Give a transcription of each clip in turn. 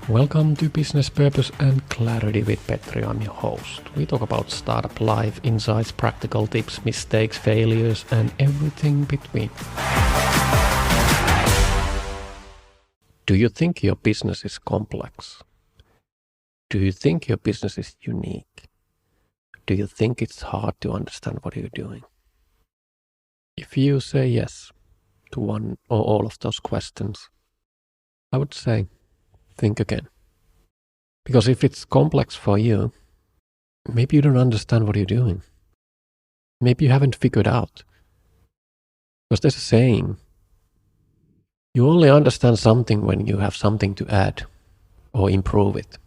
Welcome to Business Purpose and Clarity with Petri. I'm your host. We talk about startup life, insights, practical tips, mistakes, failures, and everything between. Do you think your business is complex? Do you think your business is unique? Do you think it's hard to understand what you're doing? If you say yes to one or all of those questions, I would say, think again. Because if it's complex for you, maybe you don't understand what you're doing. Maybe you haven't figured out. Because there's a saying, you only understand something when you have something to add or improve it.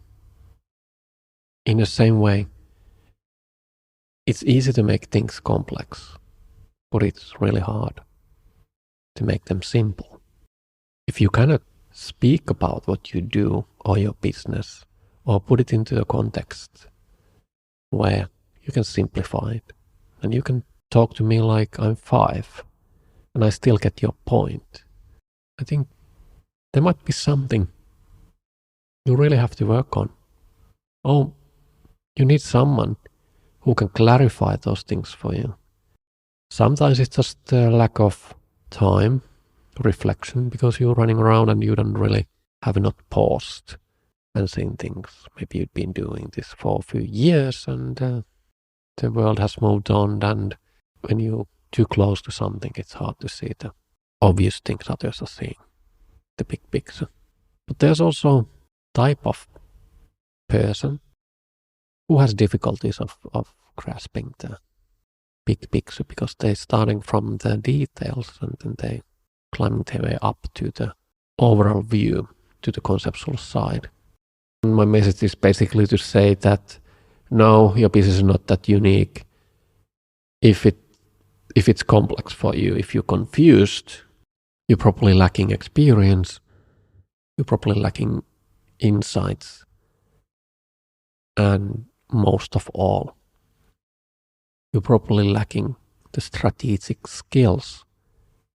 In the same way, it's easy to make things complex, but it's really hard to make them simple. If you cannot speak about what you do or your business, or put it into a context where you can simplify it, and you can talk to me like I'm 5, and I still get your point, I think there might be something you really have to work on. Or you need someone who can clarify those things for you. Sometimes it's just a lack of time, reflection, because you're running around and you don't really have not paused and seen things. Maybe you've been doing this for a few years and the world has moved on, and when you're too close to something, it's hard to see the obvious things others are seeing, the big picture. But there's also type of person who has difficulties of grasping the big picture, because they're starting from the details and then they climbing their way up to the overall view, to the conceptual side. And my message is basically to say that no, your business is not that unique. If it's complex for you, if you're confused, you're probably lacking experience, you're probably lacking insights, and most of all, you're probably lacking the strategic skills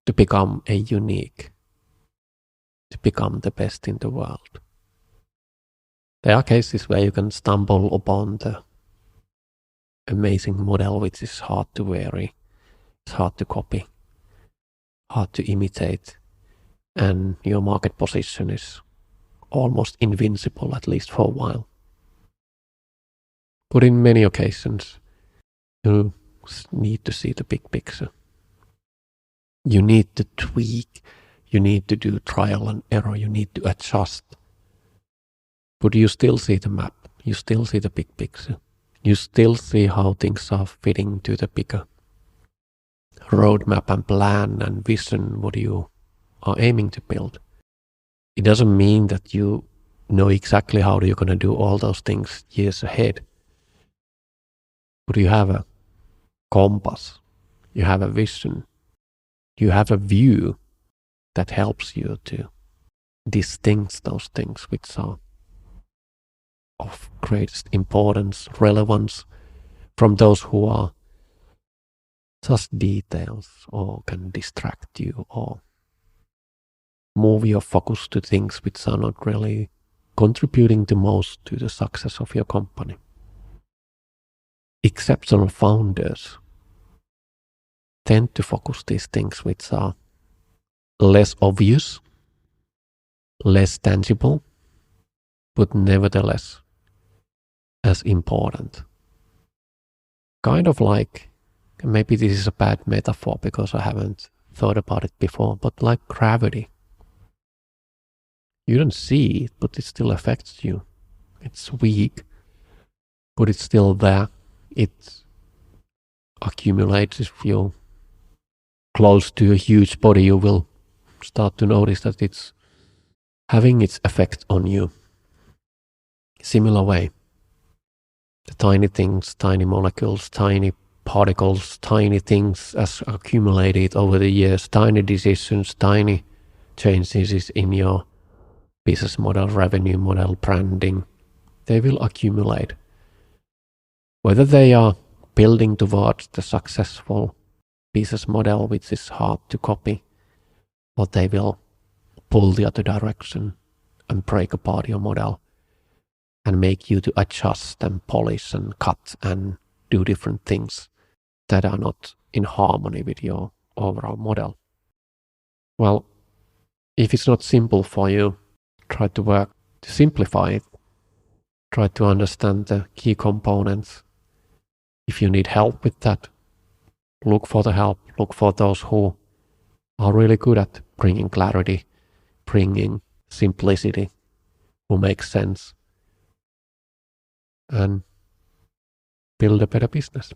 to become a unique, to become the best in the world. There are cases where you can stumble upon the amazing model which is hard to vary, it's hard to copy, hard to imitate, and your market position is almost invincible, at least for a while. But in many occasions, you need to see the big picture. You need to tweak, you need to do trial and error, you need to adjust. But you still see the map, you still see the big picture. You still see how things are fitting to the bigger roadmap and plan and vision what you are aiming to build. It doesn't mean that you know exactly how you're going to do all those things years ahead. But you have a compass, you have a vision, you have a view that helps you to distinguish those things which are of greatest importance, relevance, from those who are just details or can distract you or move your focus to things which are not really contributing the most to the success of your company. Exceptional founders tend to focus these things which are less obvious, less tangible, but nevertheless as important. Kind of like, maybe this is a bad metaphor because I haven't thought about it before, but like gravity. You don't see it, but it still affects you. It's weak, but it's still there. It accumulates. If you're close to a huge body, you will start to notice that it's having its effect on you. Similar way, the tiny things, tiny molecules, tiny particles, tiny things as accumulated over the years, tiny decisions, tiny changes in your business model, revenue model, branding, they will accumulate. Whether they are building towards the successful business model which is hard to copy, or they will pull the other direction and break apart your model and make you to adjust and polish and cut and do different things that are not in harmony with your overall model. Well, if it's not simple for you, try to work to simplify it. Try to understand the key components. If you need help with that, look for the help. Look for those who are really good at bringing clarity, bringing simplicity, who makes sense, and build a better business.